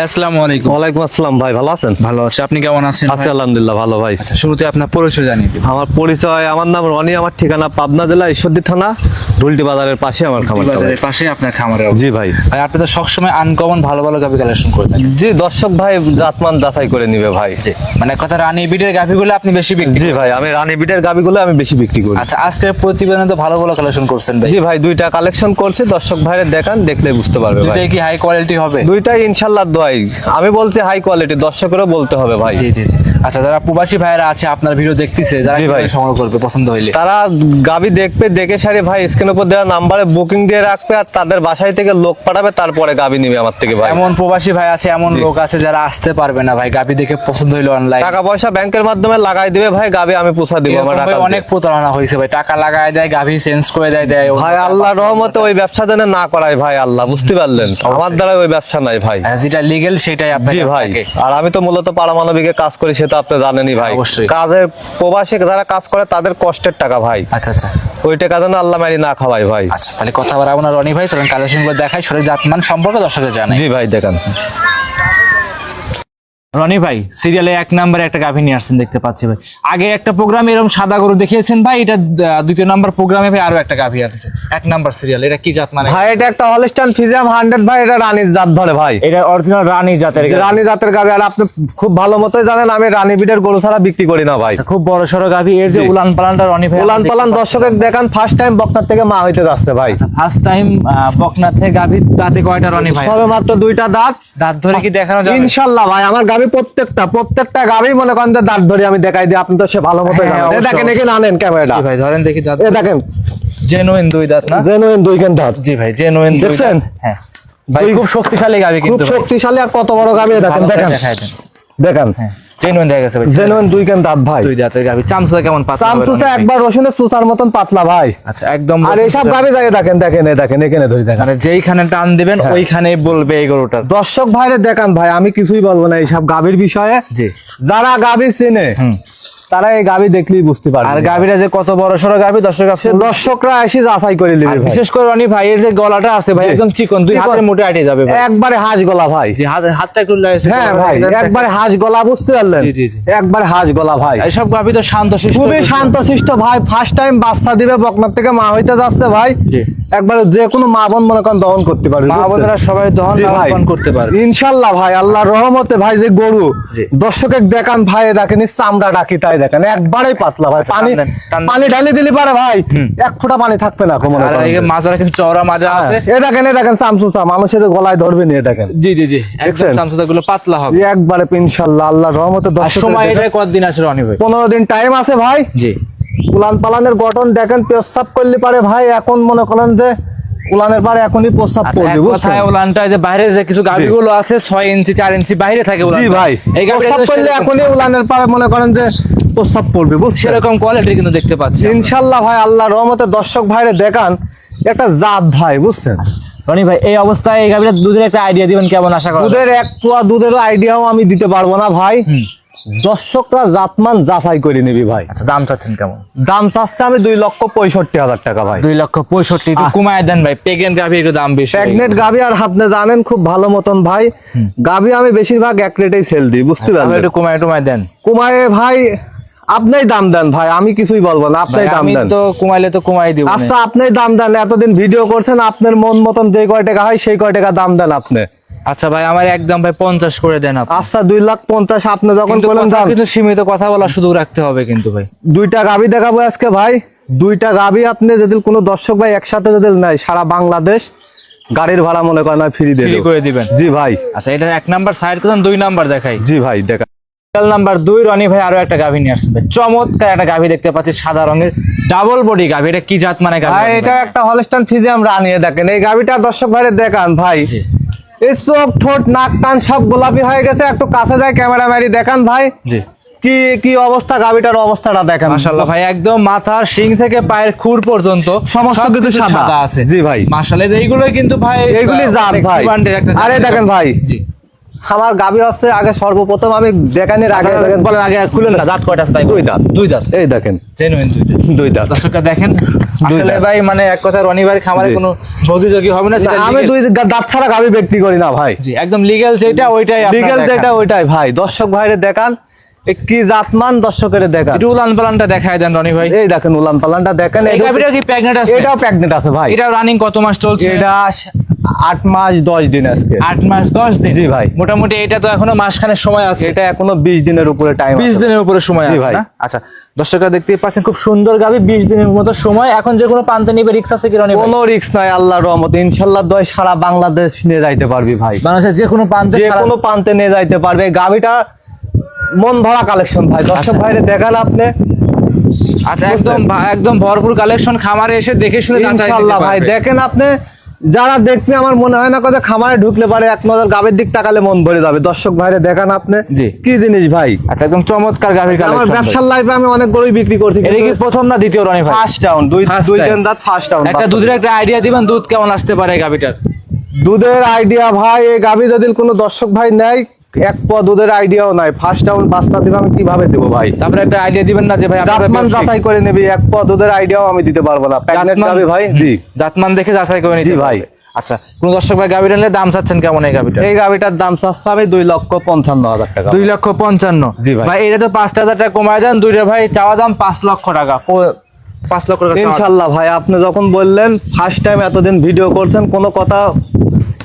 আসসালামু আলাইকুম। ওয়ালাইকুম আসসালাম ভাই, ভালো আছেন? ভালো আছি, আপনি কেমন আছেন? আছি আলহামদুলিল্লাহ ভালো ভাই। আচ্ছা, শুরুতে আপনার পরিচয় জানিয়ে দিন। আমার পরিচয়, আমার নাম রনি, আমার ঠিকানা পাবনা জেলা ঈশ্বরদী থানা রুলটি বাজারের পাশে আমার খামার। বাজারের পাশে আপনার খামারের জি ভাই। ভাই, আপনি তো সবসময় আনকমন ভালো ভালো গাভি কালেকশন করে থাকেন। জি, দর্শক ভাই জাতমান যাচাই করে নিবে ভাই। জি, মানে কথা রানী বিটের গাভিগুলো আপনি বেশি বিক্রি জি ভাই, আমি রানী বিটের গাবিগুলো আমি বেশি বিক্রি করি। আচ্ছা, আজকের প্রতিবেদনে তো ভালো ভালো কালেকশন করছেন ভাই। জি ভাই, দুইটা কালেকশন করছি, দর্শক ভাইরে দেখান, দেখলে বুঝতে পারবে ভাই। দুটাই কি হাই কোয়ালিটি হবে? দুইটাই ইনশাআল্লাহ দোয়াই, আমি বলছি হাই কোয়ালিটি, দর্শকেরও বলতে হবে ভাই। জি জি জি। আচ্ছা, যারা প্রবাসী ভাইরা আছে আপনার ভিডিও দেখতেছে, যারা জি ভাই। কিভাবে সংগ্রহ করবে পছন্দ হইলে? তারা গাবি দেখবে, দেখে সারি ভাই স্ক্রিনের উপর দেওয়া নাম্বারে বুকিং দিয়ে রাখবে, আর তাদের বাসায় থেকে লোক পাঠাবে, তারপরে গাবি নিবে আমার থেকে ভাই। এমন প্রবাসী ভাই আছে, এমন লোক আছে যারা আসতে পারবে না ভাই, গাভি দেখে পছন্দ হইলো অনলাইন, টাকা পয়সা ব্যাংকের মাধ্যমে লাগাই দিবে ভাই, গাবি আমি পৌঁছা দিব আমার টাকা। অনেক প্রতারণা হয়েছে ভাই, টাকা লাগায় দেয়, গাভি চেঞ্জ করে দেয় ভাই আল্লাহর রহমতে ওই ব্যবসা যেন না করায় ভাই, আল্লাহ বুঝতে পারলেন, আমার দ্বারা ওই ব্যবসা নাই ভাই। যেটা লিগেল সেটাই আপনার জি কাছে ভাই, থাকে। আর আমি তো মূলত পারমাণবিকে কাজ করি, সেটা আপনি জানেনই ভাই। অবশ্যই। কাজের প্রবাসী যারা কাজ করে তাদের কষ্টের টাকা ভাই, আচ্ছা আচ্ছা ওই টাকা যেন আল্লাহ মারি না খাওয়াই ভাই। আচ্ছা, তাহলে কথা বলা আপনার রনি ভাই, চলেন কালেকশন করে দেখাই, সঠিক জাতমান সম্পর্কে দর্শকের জানাই। জি ভাই দেখান। রনি ভাই, সিরিয়ালে 1 নম্বরে একটা গাভী নিয়ে আসছেন দেখতে পাচ্ছি ভাই। আগে একটা প্রোগ্রামে এরকম সাদা গরু দেখিয়েছেন ভাই, এটা দ্বিতীয় নাম্বার প্রোগ্রামে ভাই আরো একটা গাভী আসছে 1 নাম্বার সিরিয়াল। এটা কি জাত মানে? ভাই এটা একটা হলস্টাইন ফ্রিজিয়ান 100 ভাই, এটা রানীর জাত ধরে ভাই। এটা অরিজিনাল রানী জাতের গাভী। রানী জাতের গাভি, আর আপনি খুব ভালো মতোই জানেন আমি রানী বিটের গরু ছাড়া বিক্রি করি না ভাই। খুব বড় সড়ো গাভী। এর যে জি। উলান পালানটা রনি ভাই, উলান পালান দর্শকের দেখান, ফার্স্ট টাইম বকনার থেকে মা হইতে যাচ্ছে ভাই। ফার্স্ট টাইম বকনা থেকে গাভী, দাঁতে কয়টা রনি ভাই? সবে মাত্র 2টা দাঁত। দাঁত ধরে কি দেখানো যাবে? ইনশাআল্লাহ ভাই, আমার গাভি প্রত্যেকটা গাভি মনে করেন যে দাঁত ধরে আমি দেখাই দিই, আপনি তো সে ভালো মতো হ্যাঁ, জানেন। অবশ্যই, দেখেন এখানে আনেন ক্যামেরাটা, জি ভাই ধরেন দেখি দাঁত। এ দেখেন জেনুইন 2 দাঁত না? জেনুইন 2 কেন দাঁত। জি ভাই, জেনুইন 2 দেখছেন? হ্যাঁ ভাই, খুব শক্তিশালী গাভী খুব কিন্তু ভাই। শক্তিশালী, আর কত বড় গাভি দেখেন, ভালো করে দেখেন দেখায় দেন। দেখেন জেনুইন দেখা গেছে ভাই। জেনুইন 2 কেন দাঁত ভাই। 2 দাঁতের গাভী। চামচা কেমন পাতলা? চামচুচা একবার রসুনের চুচার মতন পাতলা ভাই। আচ্ছা, একদম। আর এইসব গাভি যায় দেখেন, দেখেন এই দেখেন এখানে ধরে দেখেন, মানে যেইখানে টান দিবেন ওইখানেই বলবে এই গরুটার। দর্শক ভাইরে দেখান ভাই, আমি কিছুই বলবো না এইসব গাভীর বিষয়ে। জি। যারা গাভী চেনে তারা এই গাভী দেখলেই বুঝতে পারবে। আর গাভীরা যে কত বড় সড়ো গাভী, দর্শকরা এসে যাচাই করে নেবে ভাই। বিশেষ করে রনি ভাই এর যে গলাটা আছে ভাই, একদম চিকন, 2 হাতের মুঠে আটে যাবে ভাই। একবারে হাঁস গলা ভাই। জি, হাতটা একটু লাগাইছে। হ্যাঁ ভাই, একবারে হাঁস গলা, বুঝতে পারলেন? জি, জি, জি। একবারে হাঁস গলা ভাই। এইসব গাভী তো শান্তশিষ্ট, খুবই শান্তশিষ্ট ভাই, ফার্স্ট টাইম বাচ্চা দিবে, বকনার থেকে মা হইতে যাচ্ছে ভাই। জি। একবারে যে কোনো মা বোন মনে করেন দহন করতে পারবে, মা বোনেরা সবাই দহন জি ভাই। লালন করতে পারবে ইনশাআল্লাহ ভাই, আল্লাহর রহমতে ভাই। যে গরু জি। দর্শকের দেখান ভাই, দেখেন এই চামড়া ডাকি তাই দেখেন, একবারেই পাতলা ভাই। পানি ঢালি দিলি পারে ভাই, 1 ফোঁটা পানি থাকবে না মনে আর করেন। এই মাজারা কিন্তু চওড়া মাজা আছে। এ দেখেন চামচুচা, মানুষের গলায় ধরবে নিয়ে দেখেন। জি জি জি, একদম দেখছেন? চামচাটা গুলো পাতলা হবে একবারে ইনশাআল্লাহ আল্লাহর রহমতে। আর দর্শক সময় এটা কতদিন আছে রনি ভাই? 15 দিন টাইম আছে ভাই। জি। উলান পালানের গঠন দেখেন, প্রস্রাব করলে পারে ভাই, এখন মনে করেন যে উলানের পারে এখনই প্রস্রাব করবে, বুঝছেন? উলানটা যে বাইরে যে কিছু গাভীগুলো আছে 6 ইঞ্চি 4 ইঞ্চি বাইরে থাকে উলান। জি ভাই, এই প্রস্রাব করলে এখনই উলানের পারে মনে করেন যে প্রস্রাব পড়বে, বুঝছেন? সেরকম কোয়ালিটি কিন্তু দেখতে পাচ্ছি ইনশাআল্লাহ ভাই, আল্লাহর রহমতে দর্শক ভাইরে দেখান একটা জাত ভাই, বুঝছেন? রনি ভাই। এই অবস্থায় এই গাভীর দুধের একটা আইডিয়া দিবেন কেমন আশা করা? দুধের 1 পোয়া দুধেরও আইডিয়াও আমি দিতে পারবো না ভাই, দর্শকরা জাতমান যাচাই করে নিবি ভাই। আচ্ছা, দাম চাচ্ছেন কেমন? দাম চাচ্ছে আমি 2,65,000 টাকা ভাই। 2,65,000 একটু কমায় দেন ভাই, প্রেগনেন্ট গাভী একটু দাম বেশি। প্রেগনেন্ট গাভি, আর আপনি জানেন খুব ভালো মতন ভাই, গাভি আমি বেশিরভাগ 1 রেটেই সেল দিই, বুঝতে পারলেন? একটু কমায় দেন। কুমায়ে ভাই আপনিই দাম দেন ভাই, আমি কিছুই বলবো না, আপনিই দাম আমি দেন। তো কমাইলে তো কমাই দিব। আচ্ছা, আপনিই দাম দেন, এতদিন ভিডিও করছেন, আপনার মন মতন যে কয় টাকা হয় সেই কয় টাকা দাম দেন আপনি। আচ্ছা ভাই, আমার একদম ভাই 50 করে দেন আপনি। আচ্ছা, 2,50,000 আপনি যখন বলেন দাম। কিন্তু সীমিত কথা বলা সুযোগ রাখতে হবে কিন্তু ভাই। 2টা গাভি দেখাবো আজকে ভাই, 2টা গাভি আপনি যদি কোনো দর্শক ভাই একসাথে যদি নেয়, সারা বাংলাদেশ গাড়ির ভাড়া মনে করেন ফ্রি ফ্রি করে দিবেন। জি ভাই। আচ্ছা, এটা 1 নাম্বার সাইড করেন, 2 নাম্বার দেখাই। জি ভাই দেখা। নাম্বার 2 রনি ভাই আরো একটা গাভী নিয়ে আসছেন ভাই। চমৎকার একটা গাভী দেখতে পাচ্ছি, সাদা রঙের, ডাবল বডি গাভী। এটা কি জাত মানে গাভী? ভাই এটা একটা হলস্টাইন ফ্রিজিয়ান রানিয়ে দেখেন, এই গাভিটা দর্শক ভাইরে দেখান ভাই। এই চোখ ঠোঁট নাক কান সব গোলাপি হয়ে গেছে, একটু কাছে যায় ক্যামেরা মারি দেখান ভাই। জি। কি কি অবস্থা, গাভিটার অবস্থাটা দেখেন। মাশাআল্লাহ ভাই, একদম মাথার শিং থেকে পায়ের খুর পর্যন্ত সমস্ত কিছু সাদা আছে। জি ভাই। মাশাআল্লাহ, এইগুলোই কিন্তু ভাই এইগুলি জাত ভাই। আরে দেখেন ভাই, জি। আমার গাবি হচ্ছে আগে সর্বপ্রথম আমি দেখানোর আগে দেখেন, বলেন আগে খুলেন না, দাঁত কয়টা আছে তাই দুই দাঁত। দুই দাঁত, এই দেখেন জেনুইন দুই দাঁত। দর্শকরা দেখেন দুই আসলে দাঁত। ভাই মানে এক কথা রনি ভাই খামারে জি। কোনো প্রতিযোগী হবে না, যেটা আমি legal- দুই দাঁত ছাড়া গাবি বিক্রি করি না ভাই, জি একদম লিগ্যাল যেটা ওইটাই আপনারা লিগেল দেখান। যেটা ওইটাই ভাই। দর্শক ভাইরে দেখান এ কি জাতমান, দর্শকের দেখান। একটু উলান পালানটা দেখায় দেন রনি ভাই। এই দেখেন উলান পালানটা দেখেন, এই গাভীটা কি প্রেগন্যান্ট আছে? এটাও প্রেগনেন্ট আছে ভাই। এটা রানিং কত মাস চলছে? এটা 8 মাস 10 দিন আজকে। 8 মাস 10 দিন। জি ভাই। মোটামুটি এটা তো এখনো মাসখানেক সময় আছে। এটা এখনো 20 দিনের উপরে টাইম 20 দিনের উপরে সময় জি আছে ভাই। না? আচ্ছা দর্শকরা দেখতেই পাচ্ছেন খুব সুন্দর গাভী, 20 দিনের মতো সময়। এখন যে কোনো প্রান্তে নিবে রিক্স আছে কি রনি ভাই? কোনো রিস্ক নাই আল্লাহর রহমতে, ইনশাআল্লাহ দয় সারা বাংলাদেশ নিয়ে যাইতে পারবি ভাই, বাংলাদেশের যে কোনো প্রান্তে যে সারা- কোনো প্রান্তে নিয়ে যাইতে পারবে। এই গাভিটা মন ভরা কালেকশন ভাই, দর্শক ভাইরে দেখান আপনি। আচ্ছা একদম ভরপুর কালেকশন, খামারে এসে দেখে শুনে যাচাই দিতে ইনশাআল্লাহ ভাই পারবে। দেখেন আপনি, যারা দেখবে আমার মনে হয় না কথা খামারে ঢুকলে পারে এক নজর গাবের দিক তাকালে মন ভরে যাবে। দর্শক ভাইরে দেখান আপনি জি। কি জিনিস ভাই। আচ্ছা একদম চমৎকার গাভীর আমার কালেকশন। ব্যবসার লাইফে আমি অনেক গরুই বিক্রি করছি, এটা কি প্রথম না দ্বিতীয় রনি ভাই? ফার্স্ট ডাউন, দুই First দুই time। দিন রাত ফার্স্ট ডাউন। একটা দুধের একটা আইডিয়া দিবেন, দুধ কেমন আসতে পারে এই গাভীটার? দুধের আইডিয়া ভাই, এই গাভী যদি কোনো দর্শক ভাই নেয়, এক পোয়া দুধের আইডিয়াও নাই। ফার্স্ট ডাউন বাচ্চা দিবে, আমি কিভাবে দেবো ভাই? তারপরে একটা আইডিয়া দিবেন না যে ভাই আপনারা জাতমান ব্যবসায়ী। যাচাই করে নেবি, এক পোয়া দুধের আইডিয়াও আমি দিতে পারবো না। প্রেগনেন্ট জাতমান- গাভী ভাই, জি জাতমান দেখে যাচাই করে নিতে জি ভাই। পারবে। আচ্ছা কোন দর্শক ভাই গাভীটা নিলে দাম চাচ্ছেন কেমন এই গাভীটা? এই গাভীটার দাম চাচ্ছে হবে 2,55,000 টাকা। 2,55,000। জি ভাই। ভাই এটা তো 5,000 টাকা কমায় দেন, দুইটা ভাই চাওয়া দাম 5 লক্ষ টাকা। 5 লক্ষ টাকা চাওয়া দাম। ইনশাল্লাহ ভাই, আপনি যখন বললেন ফার্স্ট টাইম এতদিন ভিডিও করছেন, কোনো কথা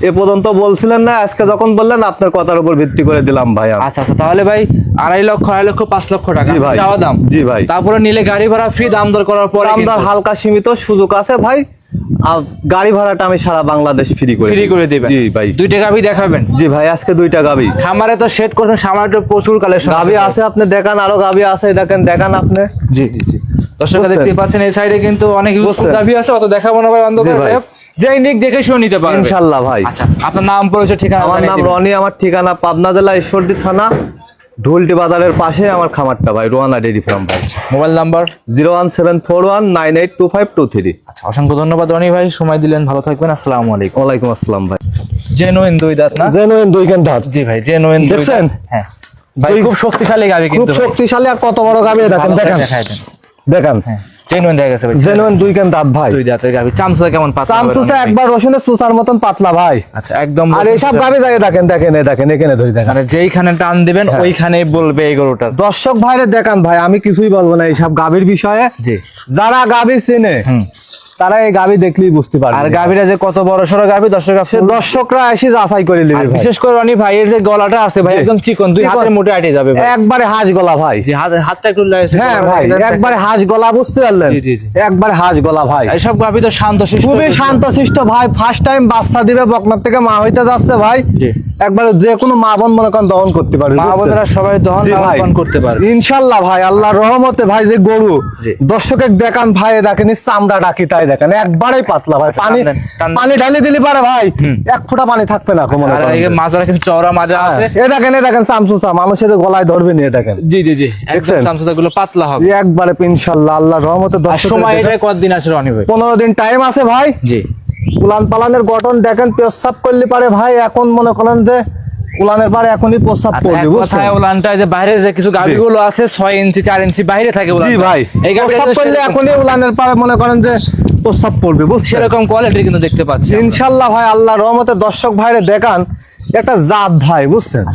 এ পর্যন্ত বলছিলেন না, আজকে যখন বললেন আপনার কথার উপর ভিত্তি করে দিলাম ভাই আমি। আচ্ছা তাহলে ভাই 2.5 লক্ষ 2.5 লক্ষ 5 লক্ষ টাকা জি ভাই। চাওয়া দাম। জি ভাই। তারপরে নিলে গাড়ি ভাড়া ফ্রি, দাম দর করার পরে দাম দর হালকা সীমিত সুযোগ আছে ভাই, আর গাড়ি ভাড়াটা আমি সারা বাংলাদেশ ফ্রি করে ফ্রি দিই। করে দিবেন। জি ভাই। দুইটা গাভী দেখাবেন? জি ভাই, আজকে দুইটা গাভী। খামারে তো সেট করছেন, সামারে তো প্রচুর কালেকশন গাভী আছে, আপনি দেখান, আরো গাভী আছে, দেখেন দেখান আপনি। জি দর্শকরা বুঝছেন? দেখতে পাচ্ছেন এই সাইডে কিন্তু অনেক ইউজফুল বুঝছেন? গাভী আছে, অত দেখাবো না ভাই অন্ধকার জি ভাই। গায়ে। যেই নিক দেখে শুনে নিতে পারবে ইনশাল্লাহ ভাই। আচ্ছা আপনার নাম পরিচয় ঠিকানা আমার জানিয়ে নাম দিবেন। রনি, আমার ঠিকানা পাবনা জেলা ঈশ্বরদী থানা ঢুলটি বাজারের পাশে আমার খামারটা ভাই, রোয়ানা ডেইরি ফার্ম ভাই। Mobile number? 01741982523। আচ্ছা অসংখ্য ধন্যবাদ রনি ভাই, সময় দিলেন, ভালো থাকবেন, আসসালামু আলাইকুম। ওয়ালাইকুম আসসালাম ভাই। জেনুইন দুই দাঁত না? জেনুইন দুই কেন দাঁত, জি ভাই জেনুইন দেখছেন? হ্যাঁ ভাই দুই- খুব শক্তিশালী গাভী খুব কিন্তু ভাই। শক্তিশালী, আর কত বড় গাভী দেখেন, ভালো করে দেখেন দেখায় দেন। দেখেন, হ্যাঁ জেনুইন দেখা গেছে ভাই। জেনুইন দুই কেন দাঁত ভাই। দুই দাঁতের গাভী, চামচা কেমন পাতলা হবে চামচুসা রনি ভাই? একবার রসুনের চুচার মতন পাতলা ভাই। আচ্ছা একদম। আর এইসব গাভী যায় দেখেন, দেখেন এই দেখেন, এখানে ধরে দেখেন। মানে যেইখানে টান দিবেন ওইখানেই বলবে এই গরুটা। দর্শক ভাইরে দেখান ভাই, আমি কিছুই বলবো না এইসব গাভীর বিষয়ে। জি। যারা গাভী চেনে তারা এই গাভী দেখলেই বুঝতে পারবে। আর গাভীরা যে কত বড় সড়ো গাভী, দর্শকরা এসে যাচাই করে নেবে ভাই। বিশেষ করে রনি ভাইয়ের যে গলাটা আছে ভাই জি। একদম চিকন, দুই চিকন। হাতের মুঠে আটে যাবে ভাই। একবারে হাঁস গলা ভাই। জি হাতটা একটু লাগাইছে। হ্যাঁ ভাই, একবারে হাঁস গলা, বুঝতে পারলেন? জি, জি, জি। একবারে হাঁস গলা ভাই, এইসব গাভী তো শান্ত শিষ্ট। খুবই শান্তশিষ্ট ভাই। ফার্স্ট টাইম বাচ্চা দিবে, বকনার থেকে মা হইতে যাচ্ছে ভাই। জি। একবারে যে কোনো মা বোন মনে করেন দহন করতে পারবে, মা বুঝছেন? বোনেরা সবাই দহন জি ভাই। লালন করতে পারবে। ইনশাল্লাহ ভাই, আল্লাহর রহমতে ভাই। যে গরু জি। দর্শকে দেখান ভাই, দেখেন এই চামড়া ডাকি তাই দেখেন, একবারেই পাতলা ভাই। পানি টান- পানি ঢালি দিলি পারে ভাই, এক ফোঁটা পানি থাকবে না মনে আর করেন। এই মাজারা কিছু চওড়া মাজা আছে। এ দেখেন, এ দেখেন চামচুচা, মানুষের গলায় ধরবে নিয়ে দেখেন। জি একদম দেখছেন? চামচা গুলো পাতলা হবে। একবারে ইনশাল্লাহ আল্লাহর রহমতে আর দর্শক সময় এটা কতদিন আছে রনি ভাই? 15 দিন টাইম আছে ভাই। জি। উলান পালানের গঠন দেখেন, পেশাব করলে পারে ভাই। এখন মনে করেন যে উলানের পারে এখনই প্রস্রাব আচ্ছা, করবে, এক বুঝছেন? কথায় উলানটা যে বাইরে যে কিছু গাভীগুলো আছে 6 ইঞ্চি 4 ইঞ্চি বাইরে থাকে উলানটা। জি ভাই, এই প্রস্রাব গাভীটা করলে এখনই উলানের পারে মনে করেন যে প্রস্রাব পড়বে, বুঝছেন? সেরকম কোয়ালিটি কিন্তু দেখতে পাচ্ছি আমরা। ইনশাল্লাহ ভাই, আল্লাহর রহমতে দর্শক ভাইরে দেখান একটা জাত ভাই, বুঝছেন?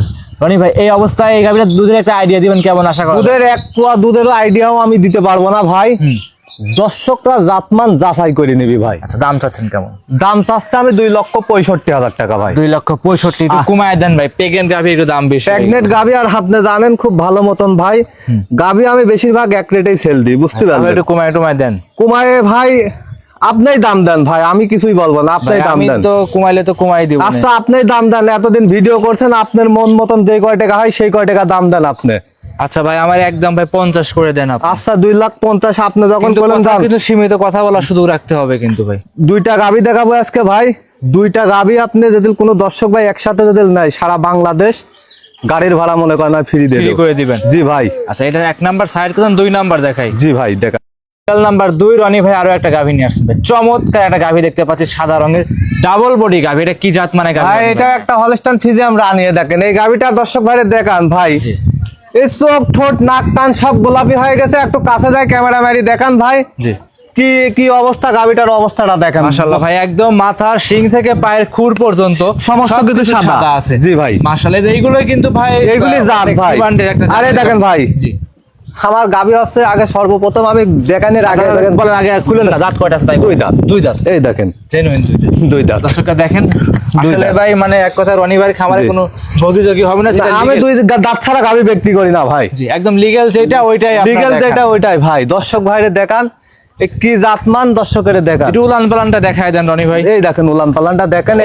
রনি ভাই এই অবস্থায় এই গাভীটা দুধের একটা আইডিয়া দিবেন কেমন আশা করা যায়? দুধের এক পোয়া দুধেরও আইডিয়াও আমি দিতে পারবো না ভাই। দর্শকরা জাতমান যাচাই করে নিবি ভাই। আচ্ছা দাম চাচ্ছেন কেমন? দাম চাচ্ছে আমি 2,65,000 টাকা ভাই। 2,65,000 একটু কমায় দেন ভাই, প্রেগনেন্ট গাভী একটু দাম বেশি। প্রেগনেন্ট গাভি, আর আপনি জানেন খুব ভালো মতন ভাই, গাভি আমি বেশিরভাগ এক রেটেই সেল দিই, বুঝতে তাহলে পারলেন? একটু কমায় দেন কুমায়ে ভাই, আপনিই দাম দেন ভাই, আমি কিছুই বলবো না, ভাই, আপনিই দাম আমি দেন। তো কমাইলে তো কমাই দিব। আচ্ছা আপনিই দাম দেন, এতদিন ভিডিও করছেন, আপনার মন মতন যে কয় টাকা হয় সেই কয় টাকা দাম দেন আপনি। আচ্ছা ভাই আমার একদম ভাই 50 করে দেন আপনি। আচ্ছা 2,50,000 আপনি যখন কিন্তু বলেন কথা দাম। কিন্তু সীমিত কথা বলা শুধু রাখতে হবে কিন্তু ভাই। দুইটা গাভি দেখাবো আজকে ভাই, দুইটা গাভি আপনি যদি কোনো দর্শক ভাই একসাথে যদি নেয়, সারা বাংলাদেশ গাড়ির ভাড়া মনে করেন ফ্রি ফ্রি দিয়ে করে দিবেন। জি ভাই। আচ্ছা এটা 1 নাম্বার সাইড করুন, 2 নাম্বার দেখাই। জি ভাই দেখা নাম্বার 2 রনি ভাই আরো একটা গাভী নিয়ে আসছেন ভাই। চমৎকার একটা গাভী দেখতে পাচ্ছি সাদা রঙের, ডাবল বডি গাভী। এটা কি জাত মানে গাভী? ভাই এটা একটা হলস্টাইন ফ্রিজিয়াম রানিয়ে দেখেন এই গাভিটা দর্শক ভাইরে দেখান ভাই। জি। এই চোখ ঠোঁট নাক কান সব গোলাপি হয়ে গেছে, একটু কাছে যায় ক্যামেরা মারি দেখান ভাই। জি। কি কি অবস্থা গাভিটার অবস্থাটা দেখেন। মাশাআল্লাহ ভাই, একদম মাথার শিং থেকে পায়ের খুর পর্যন্ত সমস্ত কিছু সবকিছু সাদা আছে। জি ভাই। মাশাআল্লাহ, এইগুলোই কিন্তু ভাই এইগুলি জাত ভাই। আরে দেখেন ভাই, জি। আমার গাভি হচ্ছে আগে সর্বপ্রথম আমি দেখানোর আগে বলেন আগে খুলেন না, দাঁত কয়টা আছে তাই? দুই দাঁত। দুই দাঁত। এই দেখেন জেনুইন দুই দাঁত। দর্শকরা দেখেন, দুই আসলে দাঁত। ভাই মানে এক কথা রনি ভাইয়ের খামারে জি। কোনো প্রতিযোগী হবে না, যেটা আমি legal- দুই দাঁত ছাড়া গাভি বিক্রি করি না ভাই। জি, একদম লিগ্যাল যেটা ওইটাই আপনারা লিগেল দেখান। যেটা ওইটাই ভাই। দর্শক ভাইরে দেখান কি জাতমান দর্শকের দেখান। একটু উলান পালানটা দেখায় দেন রনি ভাই। এই দেখেন উলান পালানটা দেখেন।